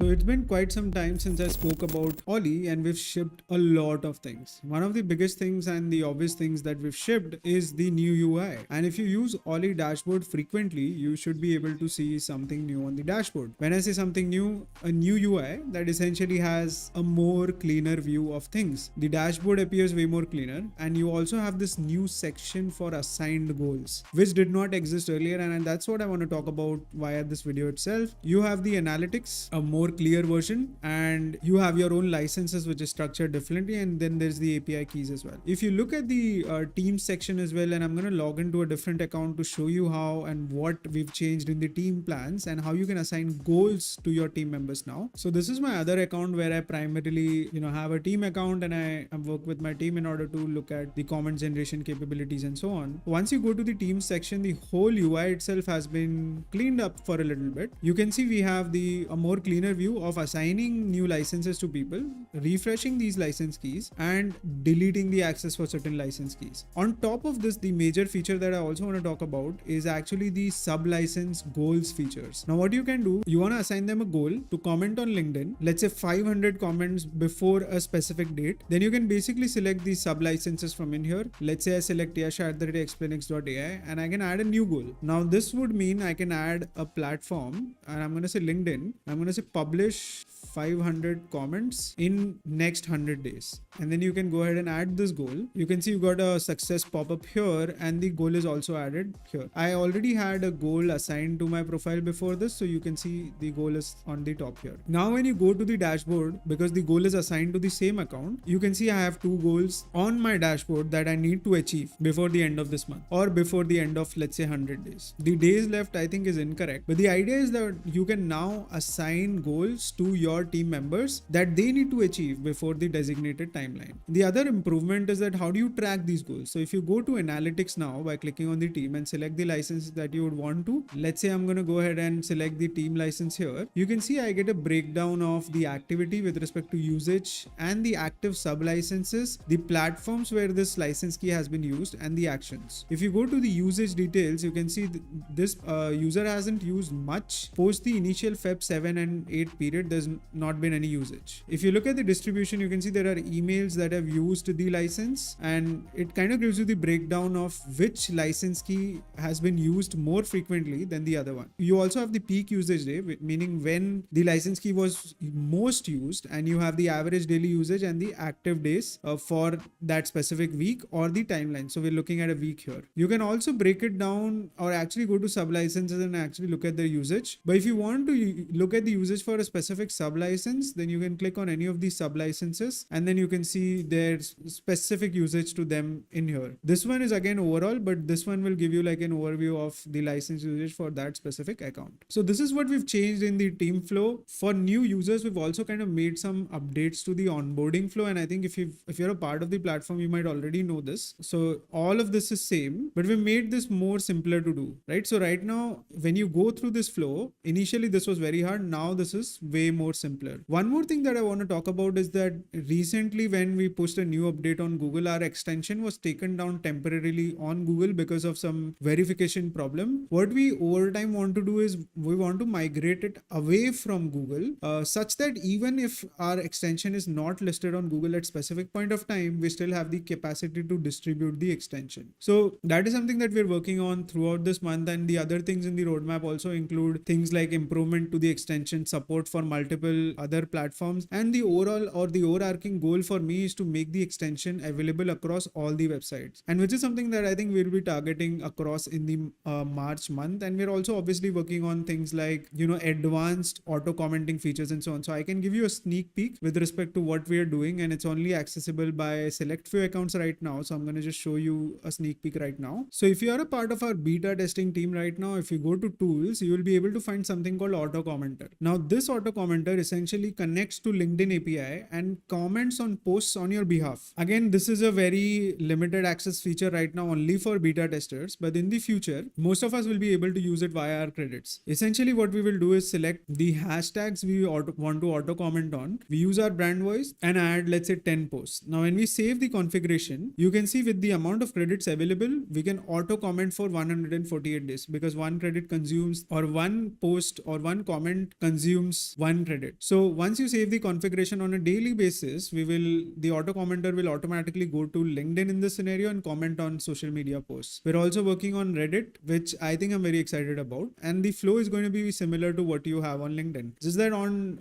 So it's been quite some time since I spoke about Olly, and we've shipped a lot of things. One of the biggest things and the obvious things that we've shipped is the new UI. And if you use Olly dashboard frequently, you should be able to see something new on the dashboard. When I say something new, a new UI that essentially has a more cleaner view of things. The dashboard appears way more cleaner, and you also have this new section for assigned goals, which did not exist earlier. And that's what I want to talk about via this video itself. You have the analytics, a more clear version, and you have your own licenses which is structured differently, and then there's the API keys as well. If you look at the team section as well, and I'm going to log into a different account to show you how and what we've changed in the team plans and how you can assign goals to your team members now. So this is my other account where I primarily have a team account, and I work with my team in order to look at the comment generation capabilities and so on. Once you go to the team section, the whole UI itself has been cleaned up for a little bit. You can see we have a more cleaner view of assigning new licenses to people, refreshing these license keys, and deleting the access for certain license keys. On top of this, the major feature that I also want to talk about is actually the sub-license goals features. Now what you can do, you want to assign them a goal to comment on LinkedIn, let's say 500 comments before a specific date. Then you can basically select the sub-licenses from in here. Let's say I select yasha@explainx.ai, and I can add a new goal. Now this would mean I can add a platform, and I'm going to say LinkedIn. I'm going to say publish 500 comments in next 100 days, and then you can go ahead and add this goal. You can see you got a success pop up here, and the goal is also added here. I already had a goal assigned to my profile before this, so you can see the goal is on the top here. Now when you go to the dashboard, because the goal is assigned to the same account, you can see I have two goals on my dashboard that I need to achieve before the end of this month, or before the end of, let's say, 100 days. The days left I think is incorrect, but the idea is that you can now assign goals to your team members that they need to achieve before the designated timeline. The other improvement is that how do you track these goals? So if you go to analytics now by clicking on the team and select the license that you would want to, let's say I'm going to go ahead and select the team license here. You can see I get a breakdown of the activity with respect to usage and the active sub licenses, the platforms where this license key has been used, and the actions. If you go to the usage details, you can see this user hasn't used much post the initial Feb 7 and 8 period. There's not been any usage. If you look at the distribution, you can see there are emails that have used the license, and it kind of gives you the breakdown of which license key has been used more frequently than the other one. You also have the peak usage day, meaning when the license key was most used, and you have the average daily usage and the active days for that specific week or the timeline. So we're looking at a week here. You can also break it down or actually go to sub licenses and actually look at the usage. But if you want to look at the usage for a specific sub license, then you can click on any of these sub licenses, and then you can see their specific usage to them in here. This one is again overall, but this one will give you like an overview of the license usage for that specific account. So this is what we've changed in the team flow. For new users, we've also kind of made some updates to the onboarding flow, and I think if you're a part of the platform, you might already know this. So all of this is same, but we made this more simpler to do, right? So right now, when you go through this flow, initially this was very hard. Now this is way more simpler. One more thing that I want to talk about is that recently when we pushed a new update on Google, our extension was taken down temporarily on Google because of some verification problem. What we over time want to do is we want to migrate it away from Google such that even if our extension is not listed on Google at specific point of time, we still have the capacity to distribute the extension. So that is something that we're working on throughout this month, and the other things in the roadmap also include things like improvement to the extension, support for multiple other platforms, and the overall or the overarching goal for me is to make the extension available across all the websites, and which is something that I think we'll be targeting across in the March month. And we're also obviously working on things like advanced auto commenting features and so on. So I can give you a sneak peek with respect to what we are doing, and it's only accessible by select few accounts right now. So I'm going to just show you a sneak peek right now. So if you are a part of our beta testing team right now, if you go to tools, you will be able to find something called auto commenter. Now this auto commenter essentially connects to LinkedIn API and comments on posts on your behalf. Again, this is a very limited access feature right now, only for beta testers, but in the future, most of us will be able to use it via our credits. Essentially what we will do is select the hashtags we want to auto comment on. We use our brand voice and add, let's say, 10 posts. Now when we save the configuration, you can see with the amount of credits available, we can auto comment for 148 days, because one credit consumes, or one post or one comment consumes becomes one credit. So once you save the configuration on a daily basis, the auto commenter will automatically go to LinkedIn in this scenario and comment on social media posts. We're also working on Reddit, which I think I'm very excited about, and the flow is going to be similar to what you have on LinkedIn. Just that on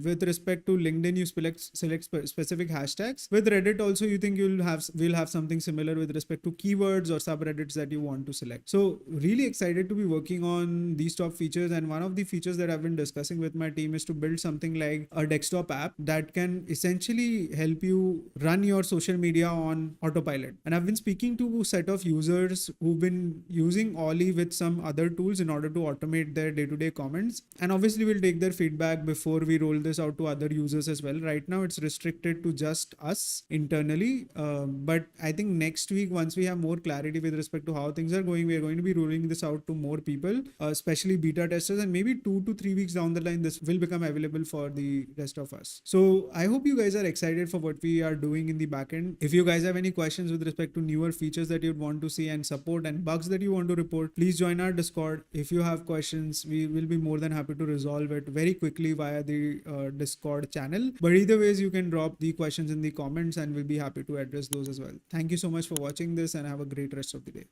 with respect to LinkedIn, you select specific hashtags. With Reddit also, you think we'll have something similar with respect to keywords or subreddits that you want to select. So really excited to be working on these top features, and one of the features that I've been discussing with my team is to build something like a desktop app that can essentially help you run your social media on autopilot. And I've been speaking to a set of users who've been using Olly with some other tools in order to automate their day-to-day comments, and obviously we'll take their feedback before we roll this out to other users as well. Right now it's restricted to just us internally, but I think next week, once we have more clarity with respect to how things are going, we are going to be rolling this out to more people, especially beta testers, and maybe 2 to 3 weeks down the line this will become available for the rest of us. So I hope you guys are excited for what we are doing in the backend. If you guys have any questions with respect to newer features that you'd want to see and support and bugs that you want to report, please join our Discord. If you have questions, we will be more than happy to resolve it very quickly via the Discord channel. But either ways, you can drop the questions in the comments and we'll be happy to address those as well. Thank you so much for watching this and have a great rest of the day.